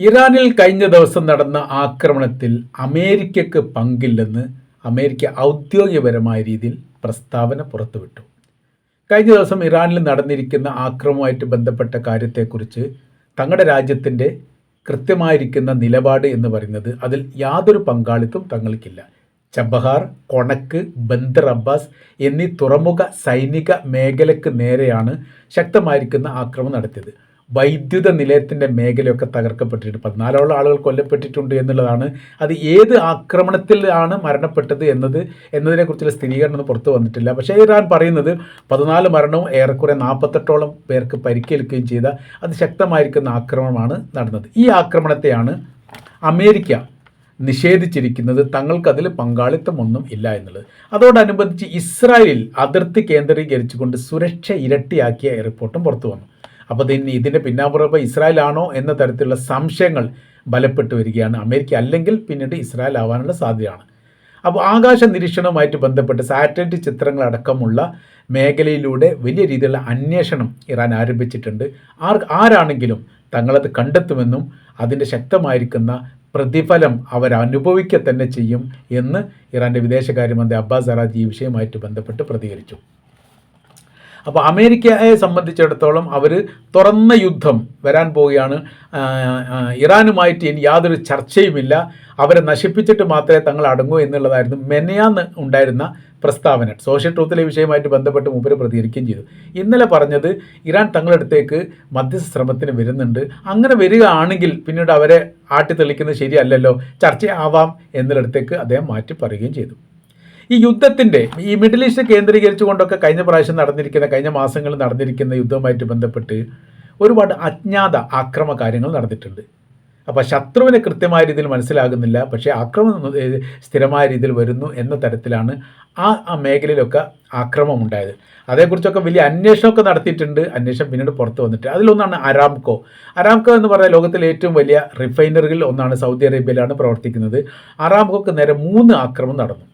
ഇറാനിൽ കഴിഞ്ഞ ദിവസം നടന്ന ആക്രമണത്തിൽ അമേരിക്കയ്ക്ക് പങ്കില്ലെന്ന് അമേരിക്ക ഔദ്യോഗികപരമായ രീതിയിൽ പ്രസ്താവന പുറത്തുവിട്ടു. കഴിഞ്ഞ ദിവസം ഇറാനിൽ നടന്നിരിക്കുന്ന ആക്രമണവുമായിട്ട് ബന്ധപ്പെട്ട കാര്യത്തെക്കുറിച്ച് തങ്ങളുടെ രാജ്യത്തിൻ്റെ കൃത്യമായിരിക്കുന്ന നിലപാട് എന്ന് പറയുന്നത് അതിൽ യാതൊരു പങ്കാളിത്തവും തങ്ങൾക്കില്ല. ചബഹാർ, കൊണക്ക്, ബന്ദർ അബ്ബാസ് എന്നീ തുറമുഖ സൈനിക മേഖലയ്ക്ക് നേരെയാണ് ശക്തമായിരിക്കുന്ന ആക്രമണം നടത്തിയത്. വൈദ്യുത നിലയത്തിൻ്റെ മേഖലയൊക്കെ തകർക്കപ്പെട്ടിട്ടുണ്ട്. 14 ആളുകൾ കൊല്ലപ്പെട്ടിട്ടുണ്ട് എന്നുള്ളതാണ്. അത് ഏത് ആക്രമണത്തിലാണ് മരണപ്പെട്ടത് എന്നതിനെക്കുറിച്ചുള്ള സ്ഥിരീകരണം പുറത്തു വന്നിട്ടില്ല. പക്ഷേ ഇറാൻ പറയുന്നത് 14 മരണവും ഏറെക്കുറെ 48ഓളം പേർക്ക് പരിക്കേൽക്കുകയും ചെയ്ത അതിശക്തമായിരിക്കുന്ന ആക്രമണമാണ് നടന്നത്. ഈ ആക്രമണത്തെയാണ് അമേരിക്ക നിഷേധിച്ചിരിക്കുന്നത്. തങ്ങൾക്കതിൽ പങ്കാളിത്തമൊന്നും ഇല്ല എന്നുള്ളത്. അതോടനുബന്ധിച്ച് ഇസ്രായേലിൽ അതിർത്തി കേന്ദ്രീകരിച്ചുകൊണ്ട് സുരക്ഷ ഇരട്ടിയാക്കിയ റിപ്പോർട്ടും പുറത്തു വന്നു. അപ്പോൾ ഇതിൻ്റെ പിന്നാമ്പുറപ്പ് ഇസ്രായേലാണോ എന്ന തരത്തിലുള്ള സംശയങ്ങൾ ബലപ്പെട്ടു വരികയാണ്. അമേരിക്ക അല്ലെങ്കിൽ പിന്നീട് ഇസ്രായേൽ ആവാനുള്ള സാധ്യതയാണ്. അപ്പോൾ ആകാശ നിരീക്ഷണവുമായിട്ട് ബന്ധപ്പെട്ട് സാറ്റലൈറ്റ് ചിത്രങ്ങളടക്കമുള്ള മേഖലയിലൂടെ വലിയ രീതിയിലുള്ള അന്വേഷണം ഇറാൻ ആരംഭിച്ചിട്ടുണ്ട്. ആരാണെങ്കിലും തങ്ങളത് കണ്ടെത്തുമെന്നും അതിൻ്റെ ശക്തമായിരിക്കുന്ന പ്രതിഫലം അവരനുഭവിക്കുക തന്നെ ചെയ്യും എന്ന് ഇറാൻ്റെ വിദേശകാര്യമന്ത്രി അബ്ബാസ് അറാഖ്ചി ഈ വിഷയവുമായിട്ട് ബന്ധപ്പെട്ട് പ്രതികരിച്ചു. അപ്പോൾ അമേരിക്കയെ സംബന്ധിച്ചിടത്തോളം അവർ തുറന്ന യുദ്ധം വരാൻ പോവുകയാണ്. ഇറാനുമായിട്ട് ഇനി യാതൊരു ചർച്ചയുമില്ല, അവരെ നശിപ്പിച്ചിട്ട് മാത്രമേ തങ്ങൾ അടങ്ങൂ എന്നുള്ളതായിരുന്നു മെനയാന്ന് ഉണ്ടായിരുന്ന പ്രസ്താവന. സോഷ്യൽ ട്രൂത്തിലെ വിഷയമായിട്ട് ബന്ധപ്പെട്ട് മൂപ്പര് പ്രതികരിക്കുകയും ചെയ്തു. ഇന്നലെ പറഞ്ഞത് ഇറാൻ തങ്ങളടുത്തേക്ക് മധ്യസ്ഥ ശ്രമത്തിന് വരുന്നുണ്ട്, അങ്ങനെ വരികയാണെങ്കിൽ പിന്നീട് അവരെ ആട്ടിത്തെളിക്കുന്നത് ശരിയല്ലല്ലോ, ചർച്ചയാവാം എന്നിടത്തേക്ക് അദ്ദേഹം മാറ്റി പറയുകയും ചെയ്തു. ഈ യുദ്ധത്തിൻ്റെ ഈ മിഡിൽ ഈസ്റ്റ് കേന്ദ്രീകരിച്ചുകൊണ്ടൊക്കെ കഴിഞ്ഞ മാസങ്ങളിൽ നടന്നിരിക്കുന്ന യുദ്ധവുമായിട്ട് ബന്ധപ്പെട്ട് ഒരുപാട് അജ്ഞാത ആക്രമ കാര്യങ്ങൾ നടന്നിട്ടുണ്ട്. അപ്പോൾ ശത്രുവിനെ കൃത്യമായ രീതിയിൽ മനസ്സിലാകുന്നില്ല, പക്ഷേ ആക്രമണം സ്ഥിരമായ രീതിയിൽ വരുന്നു എന്ന തരത്തിലാണ് ആ മേഖലയിലൊക്കെ ആക്രമണം ഉണ്ടായത്. അതേക്കുറിച്ചൊക്കെ വലിയ അന്വേഷണമൊക്കെ നടത്തിയിട്ടുണ്ട്. അന്വേഷണം പിന്നീട് പുറത്തു വന്നിട്ട് അതിലൊന്നാണ് അരാംകോ എന്ന് പറഞ്ഞാൽ ലോകത്തിലെ ഏറ്റവും വലിയ റിഫൈനറികളിൽ ഒന്നാണ്. സൗദി അറേബ്യയിലാണ് പ്രവർത്തിക്കുന്നത്. അരാംകോക്ക് നേരെ 3 ആക്രമണം നടന്നു.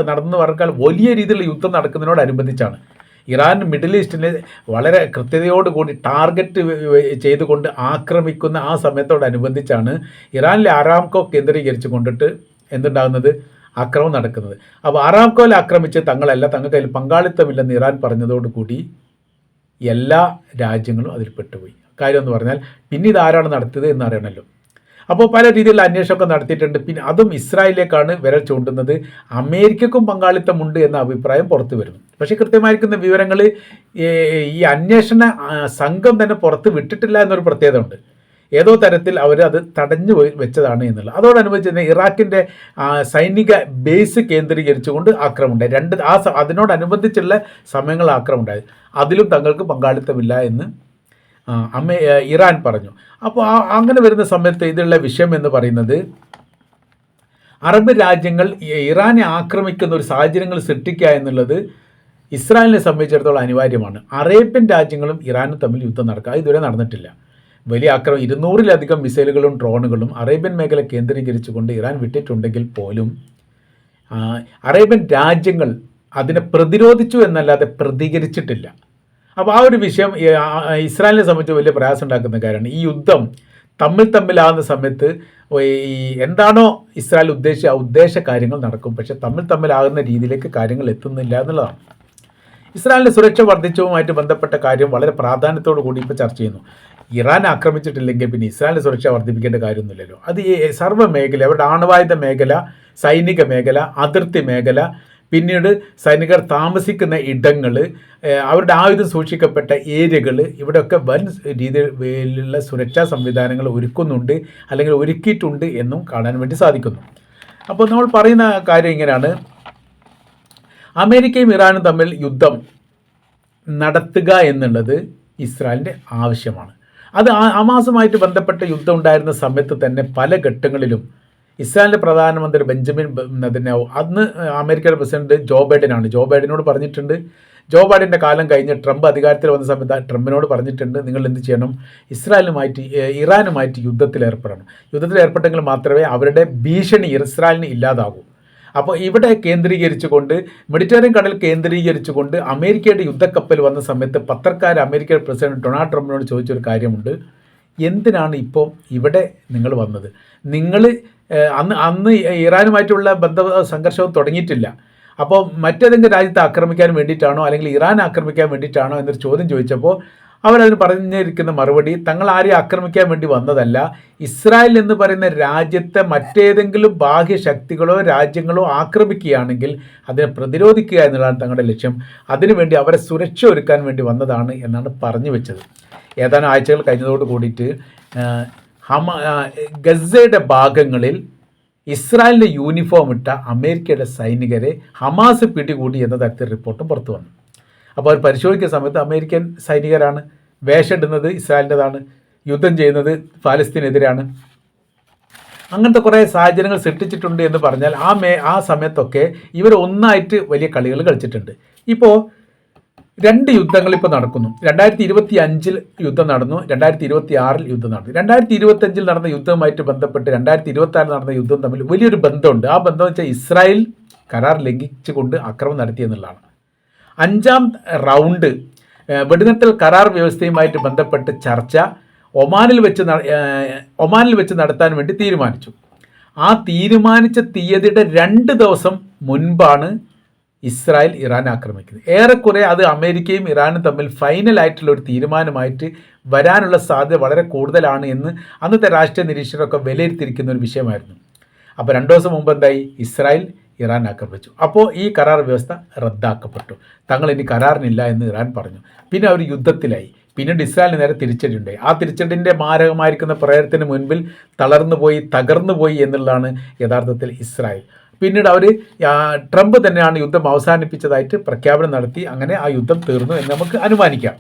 നടന്നു പറഞ്ഞാൽ വലിയ രീതിയിലുള്ള യുദ്ധം നടക്കുന്നതിനോടനുബന്ധിച്ചാണ്. ഇറാൻ മിഡിൽ ഈസ്റ്റിനെ വളരെ കൃത്യതയോടുകൂടി ടാർഗറ്റ് ചെയ്തുകൊണ്ട് ആക്രമിക്കുന്ന ആ സമയത്തോടനുബന്ധിച്ചാണ് ഇറാനിലെ അരാംകോ കേന്ദ്രീകരിച്ച് കൊണ്ടിട്ട് എന്തുണ്ടാകുന്നത്, ആക്രമണം നടക്കുന്നത്. അപ്പോൾ അരാംകോയിൽ ആക്രമിച്ച് തങ്ങൾക്ക് അതിൽ പങ്കാളിത്തമില്ലെന്ന് ഇറാൻ പറഞ്ഞതോടുകൂടി എല്ലാ രാജ്യങ്ങളും അതിൽ പെട്ടുപോയി. കാര്യം എന്ന് പറഞ്ഞാൽ പിന്നെ ഇതാരാണ് നടത്തിയത് എന്നറിയണമല്ലോ. അപ്പോൾ പല രീതിയിലുള്ള അന്വേഷണമൊക്കെ നടത്തിയിട്ടുണ്ട്. പിന്നെ അതും ഇസ്രായേലിലേക്കാണ് വിരൽ ചൂണ്ടുന്നത്. അമേരിക്കക്കും പങ്കാളിത്തമുണ്ട് എന്ന അഭിപ്രായം പുറത്തു വരുന്നു. പക്ഷേ കൃത്യമായിരിക്കുന്ന വിവരങ്ങൾ ഈ അന്വേഷണ സംഘം തന്നെ പുറത്ത് വിട്ടിട്ടില്ല എന്നൊരു പ്രത്യേകത ഉണ്ട്. ഏതോ തരത്തിൽ അവർ അത് തടഞ്ഞു വെച്ചതാണ് എന്നുള്ളത്. അതോടനുബന്ധിച്ച് തന്നെ ഇറാഖിൻ്റെ സൈനിക ബേസ് കേന്ദ്രീകരിച്ചുകൊണ്ട് ആക്രമണം ഉണ്ടായി. അതിനോടനുബന്ധിച്ചുള്ള സമയങ്ങൾ ആക്രമണം ഉണ്ടായത്. അതിലും തങ്ങൾക്ക് പങ്കാളിത്തമില്ല എന്ന് ഇറാൻ പറഞ്ഞു. അപ്പോൾ അങ്ങനെ വരുന്ന സമയത്ത് ഇതിലുള്ള വിഷയം എന്ന് പറയുന്നത് അറബ് രാജ്യങ്ങൾ ഇറാനെ ആക്രമിക്കുന്ന ഒരു സാഹചര്യങ്ങൾ സൃഷ്ടിക്കുക എന്നുള്ളത് ഇസ്രായേലിനെ സംബന്ധിച്ചിടത്തോളം അനിവാര്യമാണ്. അറേബ്യൻ രാജ്യങ്ങളും ഇറാനും തമ്മിൽ യുദ്ധം നടക്കുക ഇതുവരെ നടന്നിട്ടില്ല. വലിയ ആക്രമണം 200-ലധികം മിസൈലുകളും ഡ്രോണുകളും അറേബ്യൻ മേഖല കേന്ദ്രീകരിച്ചുകൊണ്ട് ഇറാൻ വിട്ടിട്ടുണ്ടെങ്കിൽ പോലും അറേബ്യൻ രാജ്യങ്ങൾ അതിനെ പ്രതിരോധിച്ചു എന്നല്ലാതെ പ്രതികരിച്ചിട്ടില്ല. അപ്പോൾ ആ ഒരു വിഷയം ഇസ്രായേലിനെ സംബന്ധിച്ച് വലിയ പ്രയാസം ഉണ്ടാക്കുന്ന കാര്യമാണ്. ഈ യുദ്ധം തമ്മിലാകുന്ന സമയത്ത് എന്താണോ ഇസ്രായേൽ ഉദ്ദേശ കാര്യങ്ങൾ നടക്കും, പക്ഷേ തമ്മിലാകുന്ന രീതിയിലേക്ക് കാര്യങ്ങൾ എത്തുന്നില്ല എന്നുള്ളതാണ്. ഇസ്രായേലിൻ്റെ സുരക്ഷ വർദ്ധിച്ചതുമായിട്ട് ബന്ധപ്പെട്ട കാര്യം വളരെ പ്രാധാന്യത്തോടു കൂടി ഇപ്പോൾ ചർച്ച ചെയ്യുന്നു. ഇറാൻ ആക്രമിച്ചിട്ടില്ലെങ്കിൽ പിന്നെ ഇസ്രായേലിൻ്റെ സുരക്ഷ വർദ്ധിപ്പിക്കേണ്ട കാര്യമൊന്നുമില്ലല്ലോ. അത് ഈ സർവ്വ മേഖല, അവരുടെ ആണവായുധ മേഖല, സൈനിക മേഖല, അതിർത്തി മേഖല, പിന്നീട് സൈനികർ താമസിക്കുന്ന ഇടങ്ങൾ, അവരുടെ ആയുധം സൂക്ഷിക്കപ്പെട്ട ഏരിയകൾ, ഇവിടെയൊക്കെ വൻ രീതിയിലുള്ള സുരക്ഷാ സംവിധാനങ്ങൾ ഒരുക്കുന്നുണ്ട് അല്ലെങ്കിൽ ഒരുക്കിയിട്ടുണ്ട് എന്നും കാണാൻ വേണ്ടി സാധിക്കുന്നു. അപ്പോൾ നമ്മൾ പറയുന്ന കാര്യം ഇങ്ങനെയാണ്: അമേരിക്കയും ഇറാനും തമ്മിൽ യുദ്ധം നടത്തുക എന്നുള്ളത് ഇസ്രായേലിൻ്റെ ആവശ്യമാണ്. അത് ഹമാസുമായിട്ട് ബന്ധപ്പെട്ട യുദ്ധം ഉണ്ടായിരുന്ന സമയത്ത് തന്നെ പല ഘട്ടങ്ങളിലും ഇസ്രായേലിൻ്റെ പ്രധാനമന്ത്രി ബെഞ്ചമിൻ നെതന്യാഹു, അന്ന് അമേരിക്കയുടെ പ്രസിഡന്റ് ജോ ബൈഡനോട് പറഞ്ഞിട്ടുണ്ട്. ജോ ബൈഡൻ്റെ കാലം കഴിഞ്ഞ് ട്രംപ് അധികാരത്തിൽ വന്ന സമയത്ത് ട്രംപിനോട് പറഞ്ഞിട്ടുണ്ട്, നിങ്ങൾ എന്ത് ചെയ്യണം, ഇറാനുമായിട്ട് യുദ്ധത്തിലേർപ്പെടണം. യുദ്ധത്തിലേർപ്പെട്ടെങ്കിൽ മാത്രമേ അവരുടെ ഭീഷണി ഇസ്രായേലിന് ഇല്ലാതാകൂ. അപ്പോൾ ഇവിടെ കേന്ദ്രീകരിച്ചുകൊണ്ട്, മെഡിറ്ററേനിയൻ കടൽ കേന്ദ്രീകരിച്ചുകൊണ്ട് അമേരിക്കയുടെ യുദ്ധക്കപ്പൽ വന്ന സമയത്ത് പത്രക്കാർ അമേരിക്കയുടെ പ്രസിഡന്റ് ഡൊണാൾഡ് ട്രംപിനോട് ചോദിച്ചൊരു കാര്യമുണ്ട്: എന്തിനാണ് ഇപ്പോൾ ഇവിടെ നിങ്ങൾ വന്നത്? നിങ്ങൾ അന്ന് ഇറാനുമായിട്ടുള്ള സംഘർഷവും തുടങ്ങിയിട്ടില്ല. അപ്പോൾ മറ്റേതെങ്കിലും രാജ്യത്തെ ആക്രമിക്കാൻ വേണ്ടിയിട്ടാണോ അല്ലെങ്കിൽ ഇറാൻ ആക്രമിക്കാൻ വേണ്ടിയിട്ടാണോ എന്നൊരു ചോദ്യം ചോദിച്ചപ്പോൾ അവരതിന് പറഞ്ഞിരിക്കുന്ന മറുപടി, തങ്ങൾ ആരെയും ആക്രമിക്കാൻ വേണ്ടി വന്നതല്ല, ഇസ്രായേൽ എന്ന് പറയുന്ന രാജ്യത്തെ മറ്റേതെങ്കിലും ബാഹ്യശക്തികളോ രാജ്യങ്ങളോ ആക്രമിക്കുകയാണെങ്കിൽ അതിനെ പ്രതിരോധിക്കുക എന്നുള്ളതാണ് തങ്ങളുടെ ലക്ഷ്യം. അതിനുവേണ്ടി അവരെ സുരക്ഷ ഒരുക്കാൻ വേണ്ടി വന്നതാണ് എന്നാണ് പറഞ്ഞു വെച്ചത്. ഏതാനും ആഴ്ചകൾ കഴിഞ്ഞതോട് കൂടിയിട്ട് ഗസയുടെ ഭാഗങ്ങളിൽ ഇസ്രായേലിൻ്റെ യൂണിഫോം ഇട്ട അമേരിക്കയുടെ സൈനികരെ ഹമാസ് പിടികൂടി എന്ന തരത്തിൽ റിപ്പോർട്ടും പുറത്തു വന്നു. അപ്പോൾ അവർ പരിശോധിക്കുന്ന സമയത്ത് അമേരിക്കൻ സൈനികരാണ്, വേഷമിടുന്നത് ഇസ്രായേലിൻ്റെതാണ്, യുദ്ധം ചെയ്യുന്നത് ഫലസ്തീനെതിരാണ്. അങ്ങനത്തെ കുറേ സാഹചര്യങ്ങൾ സൃഷ്ടിച്ചിട്ടുണ്ട് എന്ന് പറഞ്ഞാൽ ആ സമയത്തൊക്കെ ഇവർ ഒന്നായിട്ട് വലിയ കളികൾ കളിച്ചിട്ടുണ്ട്. ഇപ്പോൾ 2 യുദ്ധങ്ങൾ ഇപ്പോൾ നടക്കുന്നു. 2025 യുദ്ധം നടന്നു, 2026 യുദ്ധം നടന്നു. 2025 നടന്ന യുദ്ധവുമായിട്ട് ബന്ധപ്പെട്ട് 2026 നടന്ന യുദ്ധം തമ്മിൽ വലിയൊരു ബന്ധമുണ്ട്. ആ ബന്ധം വെച്ചാൽ ഇസ്രായേൽ കരാർ ലംഘിച്ചുകൊണ്ട് ആക്രമണം നടത്തിയെന്നുള്ളതാണ്. 5ാം റൗണ്ട് വെടിനിർത്തൽ കരാർ വ്യവസ്ഥയുമായിട്ട് ബന്ധപ്പെട്ട് ചർച്ച ഒമാനിൽ വെച്ച് നടത്താൻ വേണ്ടി തീരുമാനിച്ചു. ആ തീരുമാനിച്ച തീയതിയുടെ 2 ദിവസം മുൻപാണ് ഇസ്രായേൽ ഇറാൻ ആക്രമിക്കുന്നത്. ഏറെക്കുറെ അത് അമേരിക്കയും ഇറാനും തമ്മിൽ ഫൈനലായിട്ടുള്ള ഒരു തീരുമാനമായിട്ട് വരാനുള്ള സാധ്യത വളരെ കൂടുതലാണ് എന്ന് അന്നത്തെ രാഷ്ട്രീയ നിരീക്ഷകരൊക്കെ വിലയിരുത്തിയിരിക്കുന്ന ഒരു വിഷയമായിരുന്നു. അപ്പോൾ 2 ദിവസം മുമ്പ് എന്തായി? ഇസ്രായേൽ ഇറാൻ ആക്രമിച്ചു. അപ്പോൾ ഈ കരാർ വ്യവസ്ഥ റദ്ദാക്കപ്പെട്ടു. തങ്ങൾ ഇനി കരാറിനില്ല എന്ന് ഇറാൻ പറഞ്ഞു. പിന്നെ അവർ യുദ്ധത്തിലായി. പിന്നീട് ഇസ്രായേലിന് നേരെ തിരിച്ചടിയുണ്ടായി. ആ തിരിച്ചടിൻ്റെ മാരകമായിരിക്കുന്ന പ്രയത്നത്തിന് മുൻപിൽ തകർന്നു പോയി എന്നുള്ളതാണ് യഥാർത്ഥത്തിൽ ഇസ്രായേൽ. പിന്നീട് അവർ ട്രംപ് തന്നെയാണ് യുദ്ധം അവസാനിപ്പിച്ചതായിട്ട് പ്രഖ്യാപനം നടത്തി. അങ്ങനെ ആ യുദ്ധം തീർന്നു എന്ന് നമുക്ക് അനുമാനിക്കാം.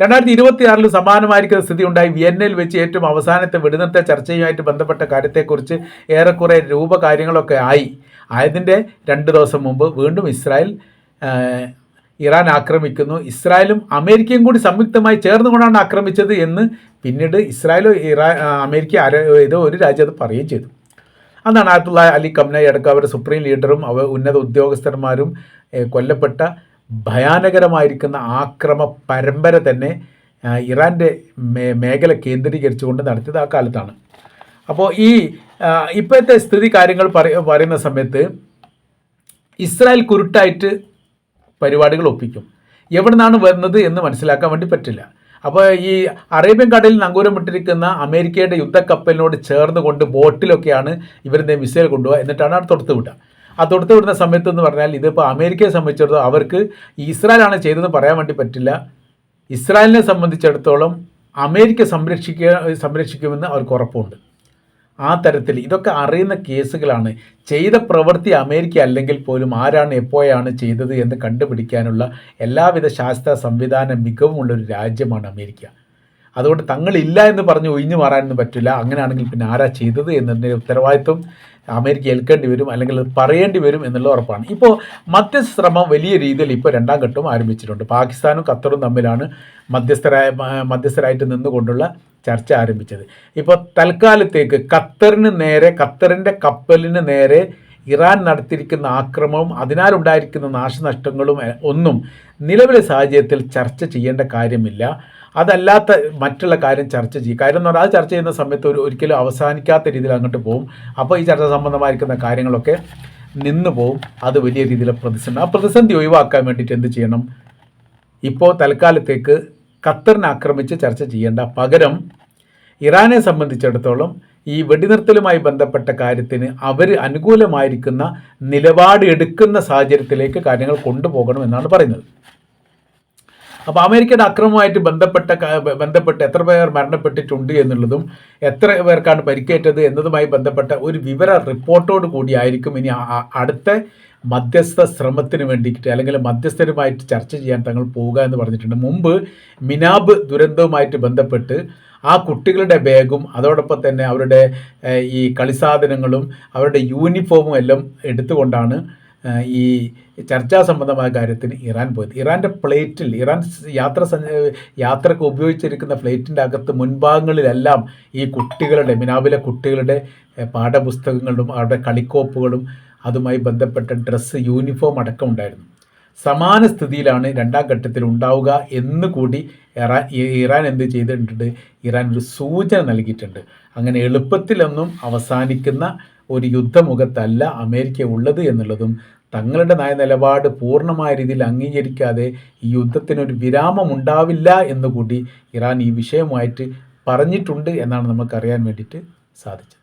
2026 സമാനമായിരിക്കുന്ന സ്ഥിതി ഉണ്ടായി. വിയന്നയിൽ വെച്ച് ഏറ്റവും അവസാനത്തെ വെടിനിർത്തൽ ചർച്ചയുമായിട്ട് ബന്ധപ്പെട്ട കാര്യത്തെക്കുറിച്ച് ഏറെക്കുറെ കാര്യങ്ങളൊക്കെ ആയതിൻ്റെ 2 ദിവസം മുമ്പ് വീണ്ടും ഇസ്രായേൽ ഇറാൻ ആക്രമിക്കുന്നു. ഇസ്രായേലും അമേരിക്കയും കൂടി സംയുക്തമായി ചേർന്നുകൊണ്ടാണ് ആക്രമിച്ചത് എന്ന് പിന്നീട് ഇസ്രായേലോ അമേരിക്ക ഏതോ ഒരു രാജ്യം അത് പറയുകയും ചെയ്തു. അതാണ് ആയത്തുള്ള അലി ഖംനഈ അടക്കം അവരുടെ സുപ്രീം ലീഡറും ഉന്നത ഉദ്യോഗസ്ഥന്മാരും കൊല്ലപ്പെട്ട ഭയാനകരമായിരിക്കുന്ന ആക്രമ പരമ്പര തന്നെ ഇറാൻ്റെ മേഖല കേന്ദ്രീകരിച്ചുകൊണ്ട് നടത്തിയത് ആ കാലത്താണ്. അപ്പോൾ ഇപ്പോഴത്തെ സ്ഥിതി കാര്യങ്ങൾ പറയുന്ന സമയത്ത് ഇസ്രായേൽ കുരുട്ടായിട്ട് പരിപാടികൾ ഒപ്പിക്കും. എവിടെ നിന്നാണ് വരുന്നത് എന്ന് മനസ്സിലാക്കാൻ വേണ്ടി പറ്റില്ല. അപ്പോൾ ഈ അറേബ്യൻ കടലിൽ നങ്കൂരം വിട്ടിരിക്കുന്ന അമേരിക്കയുടെ യുദ്ധക്കപ്പലിനോട് ചേർന്നുകൊണ്ട് ബോട്ടിലൊക്കെയാണ് ഇവരുടെ മിസൈൽ കൊണ്ടുപോകുക. എന്നിട്ടാണ് അത് തൊടുത്ത് വിടുക. ആ തൊടുത്ത് വിടുന്ന സമയത്ത് എന്ന് പറഞ്ഞാൽ ഇതിപ്പോൾ അമേരിക്കയെ സംബന്ധിച്ചിടത്തോളം അവർക്ക് ഇസ്രായേലാണ് ചെയ്തതെന്ന് പറയാൻ വേണ്ടി പറ്റില്ല. ഇസ്രായേലിനെ സംബന്ധിച്ചിടത്തോളം അമേരിക്ക സംരക്ഷിക്കുമെന്ന് അവർക്ക് ഉറപ്പുണ്ട്. ആ തരത്തിൽ ഇതൊക്കെ അറിയുന്ന കേസുകളാണ്. ചെയ്ത പ്രവൃത്തി അമേരിക്ക അല്ലെങ്കിൽ പോലും ആരാണ് എപ്പോഴാണ് ചെയ്തത് എന്ന് കണ്ടുപിടിക്കാനുള്ള എല്ലാവിധ ശാസ്ത്ര സംവിധാന മികവുമുള്ളൊരു രാജ്യമാണ് അമേരിക്ക. അതുകൊണ്ട് തങ്ങളില്ല എന്ന് പറഞ്ഞ് ഒഴിഞ്ഞു മാറാനൊന്നും പറ്റില്ല. അങ്ങനെയാണെങ്കിൽ പിന്നെ ആരാ ചെയ്തത് എന്നതിൻ്റെ ഉത്തരവാദിത്വം അമേരിക്ക ഏൽക്കേണ്ടി വരും, അല്ലെങ്കിൽ പറയേണ്ടി വരും എന്നുള്ള ഉറപ്പാണ്. ഇപ്പോൾ മധ്യസ്ഥ ശ്രമം വലിയ രീതിയിൽ ഇപ്പോൾ 2ാം ഘട്ടവും ആരംഭിച്ചിട്ടുണ്ട്. പാകിസ്ഥാനും ഖത്തറും തമ്മിലാണ് മധ്യസ്ഥരായിട്ട് നിന്നുകൊണ്ടുള്ള ചർച്ച ആരംഭിച്ചത്. ഇപ്പോൾ തൽക്കാലത്തേക്ക് ഖത്തറിൻ്റെ കപ്പലിന് നേരെ ഇറാൻ നടത്തിയിരിക്കുന്ന ആക്രമണവും അതിനാലുണ്ടായിരിക്കുന്ന നാശനഷ്ടങ്ങളും ഒന്നും നിലവിലെ സാഹചര്യത്തിൽ ചർച്ച ചെയ്യേണ്ട കാര്യമില്ല. അതല്ലാത്ത മറ്റുള്ള കാര്യം ചർച്ച ചെയ്യും. കാര്യം എന്ന് പറഞ്ഞാൽ അത് ചർച്ച ചെയ്യുന്ന സമയത്ത് ഒരിക്കലും അവസാനിക്കാത്ത രീതിയിൽ അങ്ങോട്ട് പോകും. അപ്പോൾ ഈ ചർച്ച സംബന്ധമായിരിക്കുന്ന കാര്യങ്ങളൊക്കെ നിന്ന് പോവും. അത് വലിയ രീതിയിലുള്ള പ്രതിസന്ധി. ആ പ്രതിസന്ധി ഒഴിവാക്കാൻ വേണ്ടിയിട്ട് എന്ത് ചെയ്യണം? ഇപ്പോൾ തൽക്കാലത്തേക്ക് ഖത്തറിനെ ആക്രമിച്ച് ചർച്ച ചെയ്യേണ്ട പകരം ഇറാനെ സംബന്ധിച്ചിടത്തോളം ഈ വെടിനിർത്തലുമായി ബന്ധപ്പെട്ട കാര്യത്തിന് അവർ അനുകൂലമായിരിക്കുന്ന നിലപാട് എടുക്കുന്ന സാഹചര്യത്തിലേക്ക് കാര്യങ്ങൾ കൊണ്ടുപോകണം എന്നാണ് പറയുന്നത്. അപ്പോൾ അമേരിക്കയുടെ അക്രമവുമായിട്ട് ബന്ധപ്പെട്ട് എത്ര പേർ മരണപ്പെട്ടിട്ടുണ്ട് എന്നുള്ളതും എത്ര പേർക്കാണ് പരിക്കേറ്റത് എന്നതുമായി ബന്ധപ്പെട്ട ഒരു വിവര റിപ്പോർട്ടോട് കൂടിയായിരിക്കും ഇനി അടുത്ത മധ്യസ്ഥ ശ്രമത്തിന് വേണ്ടിയിട്ട് അല്ലെങ്കിൽ മധ്യസ്ഥരുമായിട്ട് ചർച്ച ചെയ്യാൻ തങ്ങൾ പോവുക എന്ന് പറഞ്ഞിട്ടുണ്ട്. മുമ്പ് മിനാബ് ദുരന്തവുമായിട്ട് ബന്ധപ്പെട്ട് ആ കുട്ടികളുടെ ബാഗും അതോടൊപ്പം തന്നെ അവരുടെ ഈ കളിസാധനങ്ങളും അവരുടെ യൂണിഫോമും എല്ലാം എടുത്തുകൊണ്ടാണ് ഈ ചർച്ചാ സംബന്ധമായ കാര്യത്തിന് ഇറാൻ പോയത്. ഇറാൻ്റെ പ്ലേറ്റിൽ യാത്രക്ക് ഉപയോഗിച്ചിരിക്കുന്ന പ്ലേറ്റിൻ്റെ അകത്ത് മുൻഭാഗങ്ങളിലെല്ലാം ഈ മിനാബിലെ കുട്ടികളുടെ പാഠപുസ്തകങ്ങളും അവരുടെ കളിക്കോപ്പുകളും അതുമായി ബന്ധപ്പെട്ട ഡ്രസ്സ്, യൂണിഫോം അടക്കം ഉണ്ടായിരുന്നു. സമാന സ്ഥിതിയിലാണ് 2ാം ഘട്ടത്തിൽ ഉണ്ടാവുക എന്നുകൂടി ഇറാൻ എന്ത് ചെയ്തിട്ടുണ്ട്? ഇറാൻ ഒരു സൂചന നൽകിയിട്ടുണ്ട്. അങ്ങനെ എളുപ്പത്തിലൊന്നും അവസാനിക്കുന്ന ഒരു യുദ്ധമുഖത്തല്ല അമേരിക്ക ഉള്ളത് എന്നുള്ളതും, തങ്ങളുടെ നയനിലപാട് പൂർണ്ണമായ രീതിയിൽ അംഗീകരിക്കാതെ ഈ യുദ്ധത്തിനൊരു വിരാമം ഉണ്ടാവില്ല എന്നുകൂടി ഇറാൻ ഈ വിഷയവുമായിട്ട് പറഞ്ഞിട്ടുണ്ട് എന്നാണ് നമുക്കറിയാൻ വേണ്ടിയിട്ട് സാധിച്ചത്.